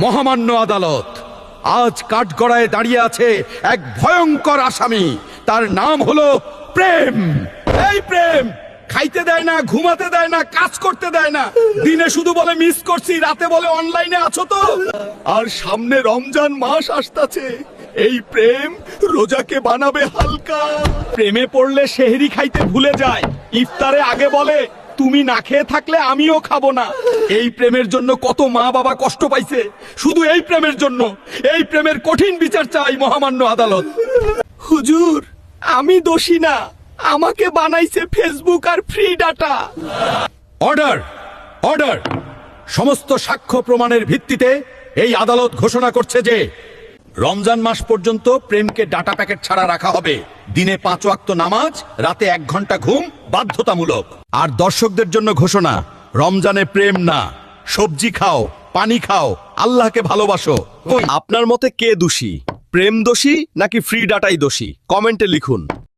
মহামান্য আদালত, আজ কাঠগড়ায় দাঁড়িয়ে আছে এক ভয়ঙ্কর আসামি। তার নাম হলো প্রেম। এই প্রেম খাইতে দেয় না, ঘুমাতে দেয় না, কাজ করতে দেয় না। দিনে শুধু বলে মিস করছি, রাতে বলে অনলাইনে আছো তো। আর সামনে রমজান মাস আসতাছে, এই প্রেম রোজাকে বানাবে হালকা। প্রেমে পড়লে সেহরি খাইতে ভুলে যায়, ইফতারে আগে বলে তুমি না খেয়ে থাকলে আমিও খাবো না। এই প্রেমের জন্য কত মা বাবা কষ্ট পাইছে, শুধু এই প্রেমের জন্য। এই প্রেমের কঠিন বিচার চাই মহামান্য আদালত। হুজুর, আমি দোষী না, আমাকে বানাইছে ফেসবুক আর ফ্রি ডাটা। Order, order. সমস্ত সাক্ষ্য প্রমাণের ভিত্তিতে এই আদালত ঘোষণা করছে যে রমজান মাস পর্যন্ত প্রেমকে ডাটা প্যাকেট ছাড়া রাখা হবে। দিনে 5 ওয়াক্ত নামাজ, রাতে 1 ঘন্টা ঘুম বাধ্যতামূলক। আর দর্শকদের জন্য ঘোষণা, রমজানে প্রেম না, সবজি খাও, পানি খাও, আল্লাহকে ভালোবাসো। আপনার মতে কে দোষী, প্রেম দোষী নাকি ফ্রি ডাটাই দোষী? কমেন্টে লিখুন।